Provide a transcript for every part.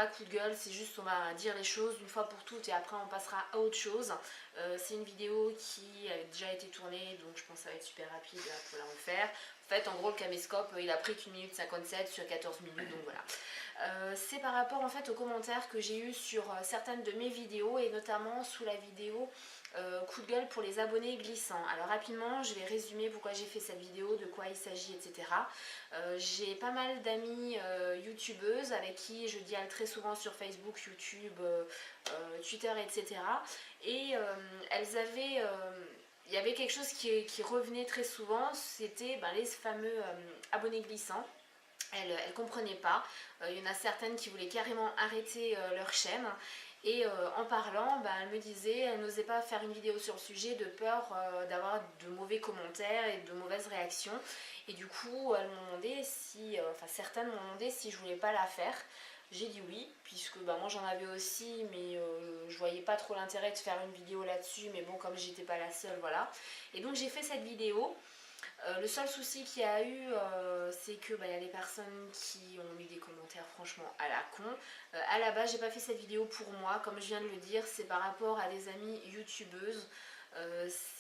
coup de gueule, c'est juste on va dire les choses une fois pour toutes et après on passera à autre chose. C'est une vidéo qui a déjà été tournée, donc je pense que ça va être super rapide pour la refaire. En fait, en gros, le caméscope, il a pris qu'1 minute 57 sur 14 minutes, donc voilà. C'est par rapport en fait aux commentaires que j'ai eu sur certaines de mes vidéos et notamment sous la vidéo coup de gueule pour les abonnés glissants. Alors rapidement, je vais résumer pourquoi j'ai fait cette vidéo, de quoi il s'agit, etc. J'ai pas mal d'amies youtubeuses avec qui je dialogue très souvent sur Facebook, YouTube, Twitter, etc. Et elles avaient... il y avait quelque chose qui revenait très souvent, c'était les fameux abonnés glissants. Elles ne comprenaient pas. Il y en a certaines qui voulaient carrément arrêter leur chaîne. Et en parlant, elles me disaient, elles n'osaient pas faire une vidéo sur le sujet de peur d'avoir de mauvais commentaires et de mauvaises réactions. Et du coup, elles m'ont demandé si, certaines m'ont demandé si je voulais pas la faire. J'ai dit oui, puisque moi j'en avais aussi, mais je voyais pas trop l'intérêt de faire une vidéo là-dessus. Mais bon, comme j'étais pas la seule, voilà. Et donc j'ai fait cette vidéo. Le seul souci qu'il y a eu, c'est que y a des personnes qui ont mis des commentaires franchement à la con. À la base, j'ai pas fait cette vidéo pour moi, comme je viens de le dire, c'est par rapport à des amies youtubeuses.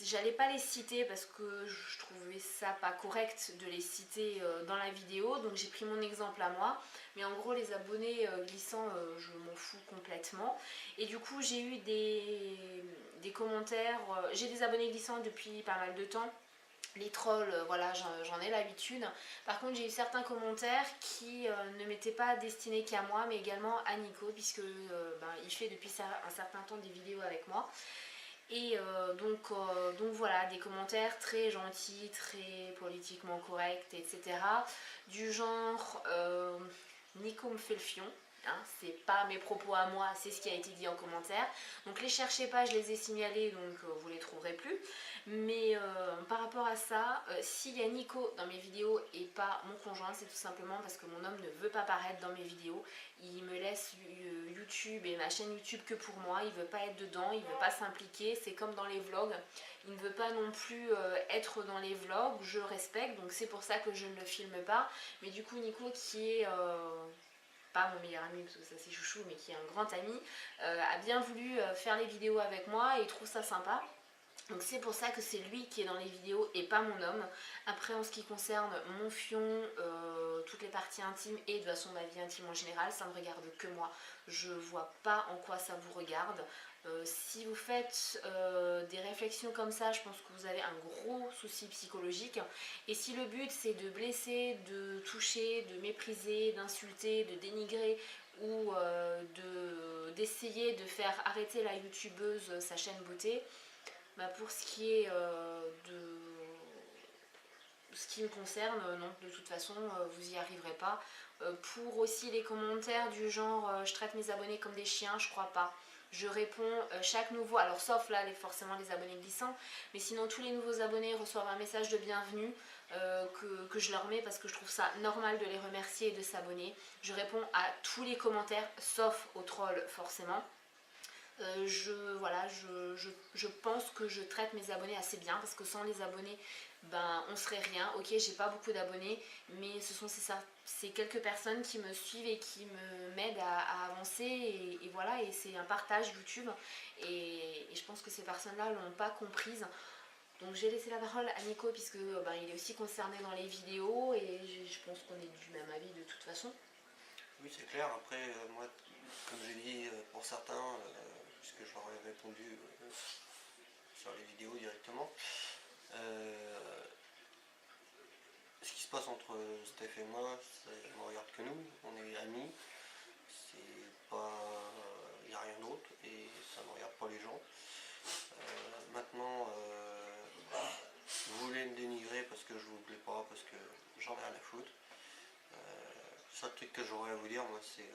J'allais pas les citer parce que je trouvais ça pas correct de les citer dans la vidéo, donc j'ai pris mon exemple à moi. Mais en gros, les abonnés glissants, je m'en fous complètement. Et du coup, j'ai eu des commentaires. J'ai des abonnés glissants depuis pas mal de temps. Les trolls, voilà, j'en ai l'habitude. Par contre, j'ai eu certains commentaires qui ne m'étaient pas destinés qu'à moi, mais également à Nico, puisque il fait depuis un certain temps des vidéos avec moi. Et donc voilà, des commentaires très gentils, très politiquement corrects, etc. Du genre, Nico me fait le fion. Hein, c'est pas mes propos à moi, c'est ce qui a été dit en commentaire. Donc les cherchez pas, je les ai signalés, donc vous les trouverez plus. Mais par rapport à ça, s'il y a Nico dans mes vidéos et pas mon conjoint, c'est tout simplement parce que mon homme ne veut pas paraître dans mes vidéos. Il me laisse YouTube et ma chaîne YouTube que pour moi, il veut pas être dedans, il veut pas s'impliquer, c'est comme dans les vlogs. Il ne veut pas non plus être dans les vlogs, je respecte, donc c'est pour ça que je ne le filme pas. Mais du coup Nico qui est... pas mon meilleur ami parce que ça c'est chouchou, mais qui est un grand ami, a bien voulu faire les vidéos avec moi et il trouve ça sympa. Donc c'est pour ça que c'est lui qui est dans les vidéos et pas mon homme. Après en ce qui concerne mon fion, toutes les parties intimes et de toute façon ma vie intime en général, ça ne regarde que moi. Je vois pas en quoi ça vous regarde. Si vous faites des réflexions comme ça, je pense que vous avez un gros souci psychologique. Et si le but c'est de blesser, de toucher, de mépriser, d'insulter, de dénigrer ou d'essayer de faire arrêter la youtubeuse sa chaîne beauté, pour ce qui est de ce qui me concerne, non, de toute façon, vous y arriverez pas. Pour aussi les commentaires du genre je traite mes abonnés comme des chiens, je crois pas. Je réponds chaque nouveau, alors sauf là forcément les abonnés glissants, mais sinon tous les nouveaux abonnés reçoivent un message de bienvenue que je leur mets parce que je trouve ça normal de les remercier et de s'abonner. Je réponds à tous les commentaires sauf aux trolls forcément. Je pense que je traite mes abonnés assez bien parce que sans les abonnés, on serait rien. Ok, j'ai pas beaucoup d'abonnés, mais ce sont ces quelques personnes qui me suivent et qui m'aident à avancer et voilà, et c'est un partage YouTube et je pense que ces personnes-là l'ont pas comprise. Donc j'ai laissé la parole à Nico puisque il est aussi concerné dans les vidéos et je pense qu'on est du même avis de toute façon. Oui, c'est clair. Après, moi, comme j'ai dit pour certains, puisque je leur ai répondu sur les vidéos directement, ce qui se passe entre Steph et moi, ça ne me regarde que nous, on est amis, c'est pas, il n'y a rien d'autre et ça ne regarde pas les gens. Maintenant, vous voulez me dénigrer parce que je vous plais pas, parce que j'en ai rien à foutre. Le seul truc que j'aurais à vous dire, moi, c'est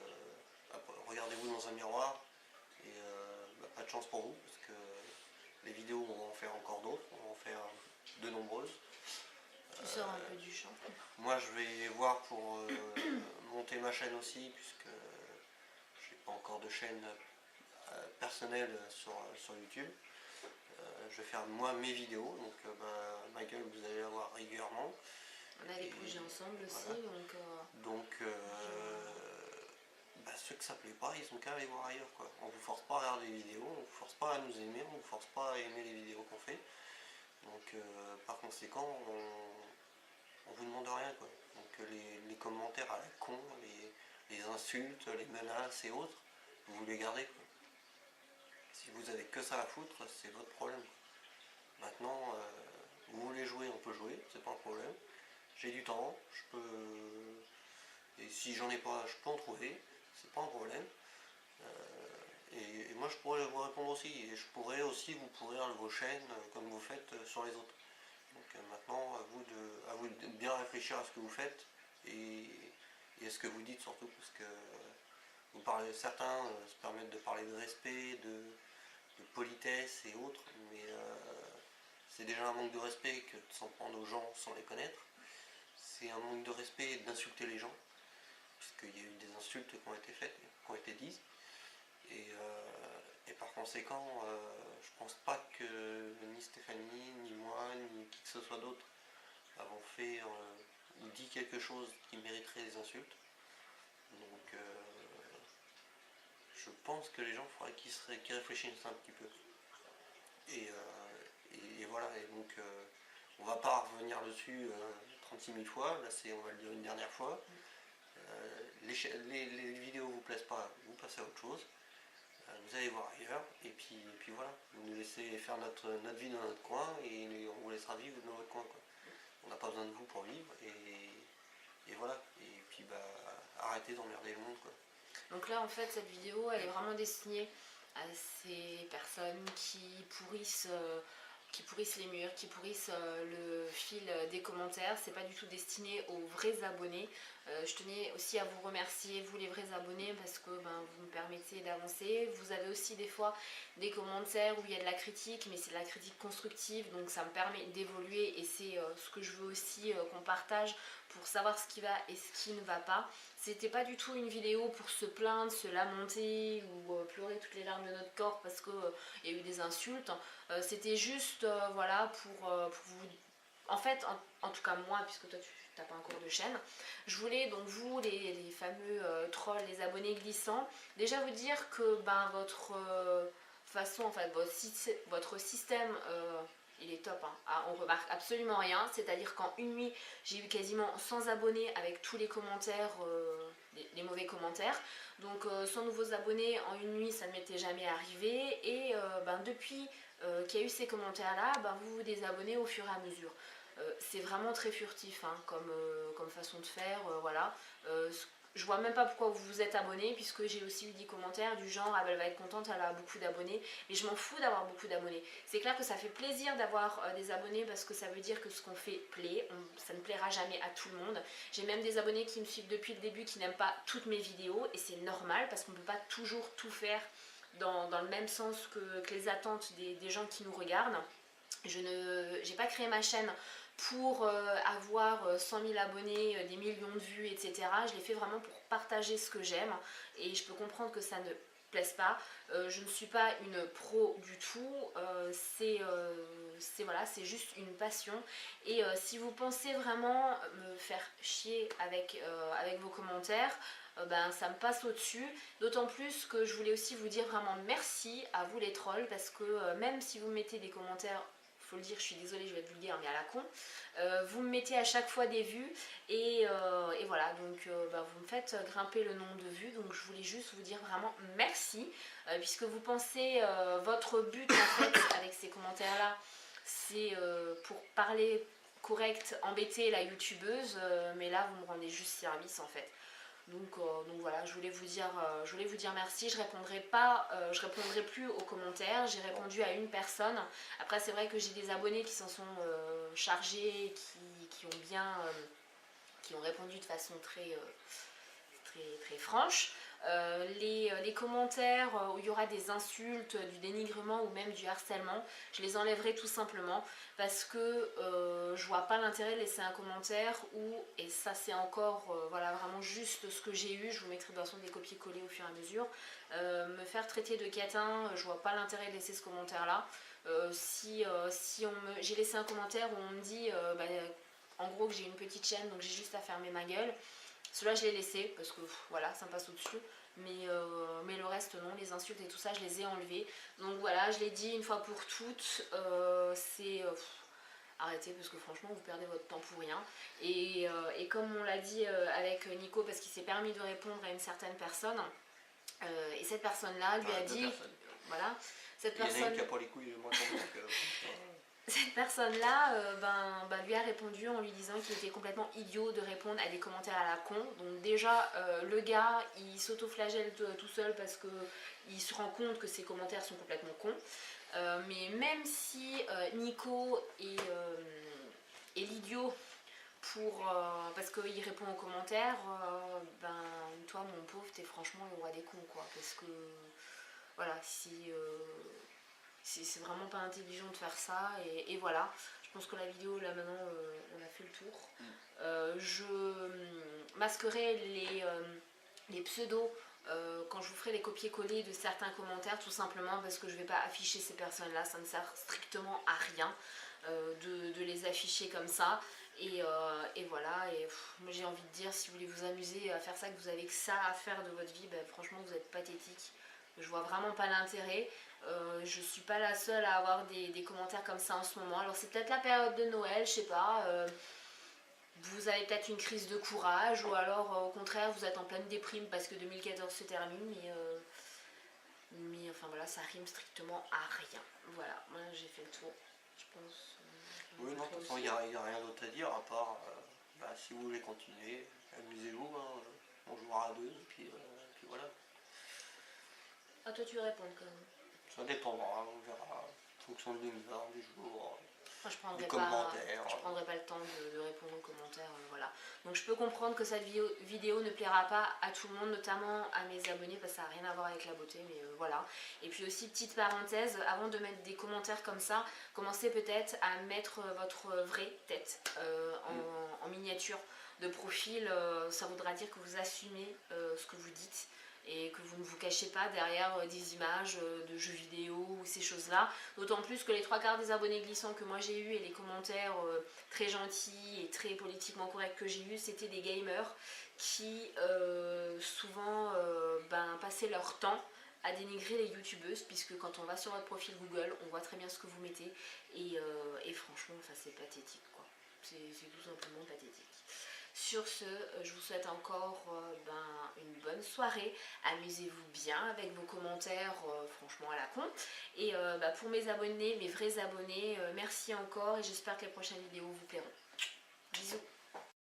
regardez-vous dans un miroir et pas de chance pour vous parce que les vidéos, on va en faire encore d'autres, on va en faire de nombreuses. Tu sors un peu du champ. Moi, je vais voir pour monter ma chaîne aussi puisque j'ai pas encore de chaîne personnelle sur YouTube. Je vais faire moi mes vidéos, donc ma gueule vous allez la voir régulièrement. On a des projets ensemble aussi, voilà. donc ceux que ça plaît pas, ils ont qu'à aller voir ailleurs, quoi. On vous force pas à regarder les vidéos, on vous force pas à nous aimer, on vous force pas à aimer les vidéos qu'on fait. Donc par conséquent, on vous demande rien, quoi. Donc les commentaires à la con, les insultes, les menaces et autres, vous les gardez, quoi. Si vous avez que ça à foutre, c'est votre problème, quoi. Maintenant, vous voulez jouer, on peut jouer, c'est pas un problème. J'ai du temps, je peux. Et si j'en ai pas, je peux en trouver, c'est pas un problème. Et moi je pourrais vous répondre aussi, et je pourrais aussi vous pourrir vos chaînes comme vous faites sur les autres. Donc maintenant à vous de bien réfléchir à ce que vous faites et à ce que vous dites surtout, parce que vous parlez, certains se permettent de parler de respect, de politesse et autres, mais c'est déjà un manque de respect que de s'en prendre aux gens sans les connaître. C'est un manque de respect d'insulter les gens, puisqu'il y a eu des insultes qui ont été faites, qui ont été dites. Et par conséquent, je pense pas que ni Stéphanie, ni moi, ni qui que ce soit d'autre avons fait ou dit quelque chose qui mériterait des insultes. Donc je pense que les gens, il faudrait qu'ils réfléchissent un petit peu. Et voilà, et donc on va pas revenir dessus 36 000 fois, là on va le dire une dernière fois. Les vidéos vous plaisent pas, vous passez à autre chose. Vous allez voir ailleurs, et puis voilà, vous nous laissez faire notre vie dans notre coin, et on vous laissera vivre dans votre coin, quoi. On n'a pas besoin de vous pour vivre, et voilà, et puis arrêtez d'emmerder le monde, quoi. Donc là en fait cette vidéo elle est vraiment destinée à ces personnes qui pourrissent les murs, qui pourrissent le fil des commentaires. C'est pas du tout destiné aux vrais abonnés. Je tenais aussi à vous remercier, vous les vrais abonnés, parce que vous me permettez d'avancer. Vous avez aussi des fois des commentaires où il y a de la critique, mais c'est de la critique constructive, donc ça me permet d'évoluer, et c'est ce que je veux aussi qu'on partage pour savoir ce qui va et ce qui ne va pas. C'était pas du tout une vidéo pour se plaindre, se lamenter ou pleurer toutes les larmes de notre corps parce qu'il y a eu des insultes. C'était juste voilà pour vous. En fait, en tout cas moi, puisque toi tu n'as pas encore de chaîne, je voulais donc vous, les fameux trolls, les abonnés glissants, déjà vous dire que votre façon, en fait, votre système il est top, hein. Ah, on remarque absolument rien, c'est-à-dire qu'en une nuit j'ai eu quasiment 100 abonnés avec tous les commentaires, les mauvais commentaires, donc 100 nouveaux abonnés en une nuit ça ne m'était jamais arrivé, et depuis qu'il y a eu ces commentaires là, vous vous désabonnez au fur et à mesure. C'est vraiment très furtif, hein, comme façon de faire, voilà. Je vois même pas pourquoi vous vous êtes abonné, puisque j'ai aussi eu des commentaires du genre ah elle va être contente, elle a beaucoup d'abonnés, mais je m'en fous d'avoir beaucoup d'abonnés. C'est clair que ça fait plaisir d'avoir des abonnés, parce que ça veut dire que ce qu'on fait plaît. Ça ne plaira jamais à tout le monde. J'ai même des abonnés qui me suivent depuis le début qui n'aiment pas toutes mes vidéos, et c'est normal parce qu'on ne peut pas toujours tout faire dans le même sens que les attentes des gens qui nous regardent. Je n'ai pas créé ma chaîne pour avoir 100 000 abonnés, des millions de vues, etc. Je l'ai fait vraiment pour partager ce que j'aime, et je peux comprendre que ça ne plaise pas. Je ne suis pas une pro du tout, voilà, c'est juste une passion, et si vous pensez vraiment me faire chier avec vos commentaires, ça me passe au-dessus, d'autant plus que je voulais aussi vous dire vraiment merci à vous les trolls, parce que même si vous mettez des commentaires, faut le dire, je suis désolée, je vais être vulgaire, mais à la con, vous me mettez à chaque fois des vues, et voilà, donc vous me faites grimper le nombre de vues, donc je voulais juste vous dire vraiment merci, puisque vous pensez votre but en fait avec ces commentaires là, c'est pour parler correct, embêter la youtubeuse, mais là vous me rendez juste service en fait. Donc voilà, je voulais vous dire merci. Je répondrai plus aux commentaires. J'ai répondu à une personne. Après c'est vrai que j'ai des abonnés qui s'en sont chargés, qui ont répondu de façon très franche. Les commentaires où il y aura des insultes, du dénigrement ou même du harcèlement, je les enlèverai tout simplement, parce que je vois pas l'intérêt de laisser un commentaire où, et ça c'est encore voilà, vraiment juste ce que j'ai eu, je vous mettrai de toute façon des copier-coller au fur et à mesure, me faire traiter de catin, je vois pas l'intérêt de laisser ce commentaire là. J'ai laissé un commentaire où on me dit en gros que j'ai une petite chaîne donc j'ai juste à fermer ma gueule, Ceux-là je les laissais parce que voilà, ça me passe au-dessus. Mais le reste non, les insultes et tout ça je les ai enlevés. Donc voilà, je l'ai dit une fois pour toutes, arrêtez parce que franchement vous perdez votre temps pour rien. Et comme on l'a dit avec Nico, parce qu'il s'est permis de répondre à une certaine personne, et cette personne là lui a dit, voilà, cette Il y en a personne... une qui a pas les couilles de moi donc, Cette personne-là lui a répondu en lui disant qu'il était complètement idiot de répondre à des commentaires à la con. Donc déjà, le gars, il s'auto-flagelle tout seul parce qu'il se rend compte que ses commentaires sont complètement cons. Mais même si Nico est l'idiot parce qu'il répond aux commentaires, toi mon pauvre, t'es franchement le roi des cons, quoi. Parce que, voilà, c'est vraiment pas intelligent de faire ça, et voilà. Je pense que la vidéo là maintenant on a fait le tour. Je masquerai les pseudos quand je vous ferai les copier-coller de certains commentaires, tout simplement parce que je vais pas afficher ces personnes là, ça ne sert strictement à rien de les afficher comme ça. Et voilà, et moi j'ai envie de dire, si vous voulez vous amuser à faire ça, que vous avez que ça à faire de votre vie, franchement vous êtes pathétique. Je vois vraiment pas l'intérêt. Je suis pas la seule à avoir des commentaires comme ça en ce moment. Alors c'est peut-être la période de Noël, je sais pas. Vous avez peut-être une crise de courage, ou alors au contraire vous êtes en pleine déprime parce que 2014 se termine. Mais enfin voilà, ça rime strictement à rien. Voilà, moi j'ai fait le tour, je pense. oui, non, de toute façon, il n'y a rien d'autre à dire à part, si vous voulez continuer, amusez-vous, hein, on jouera à deux, et puis voilà. Ah, toi tu veux répondre quand même. Ça dépendra, on verra, en fonction de l'humeur, du jour, Moi, du je commentaire. prendrai pas le temps de répondre aux commentaires, voilà. Donc je peux comprendre que cette vidéo ne plaira pas à tout le monde, notamment à mes abonnés, parce que ça n'a rien à voir avec la beauté, mais voilà. Et puis aussi, petite parenthèse, avant de mettre des commentaires comme ça, commencez peut-être à mettre votre vraie tête en miniature de profil. Ça voudra dire que vous assumez ce que vous dites, et que vous ne vous cachez pas derrière des images de jeux vidéo ou ces choses-là. D'autant plus que les 3/4 des abonnés glissants que moi j'ai eu, et les commentaires très gentils et très politiquement corrects que j'ai eu, c'était des gamers qui souvent passaient leur temps à dénigrer les youtubeuses, puisque quand on va sur votre profil Google, on voit très bien ce que vous mettez, et franchement, c'est pathétique, quoi. C'est tout simplement pathétique. Sur ce, je vous souhaite encore une bonne soirée. Amusez-vous bien avec vos commentaires, franchement à la con. Et pour mes abonnés, mes vrais abonnés, merci encore, et j'espère que les prochaines vidéos vous plairont.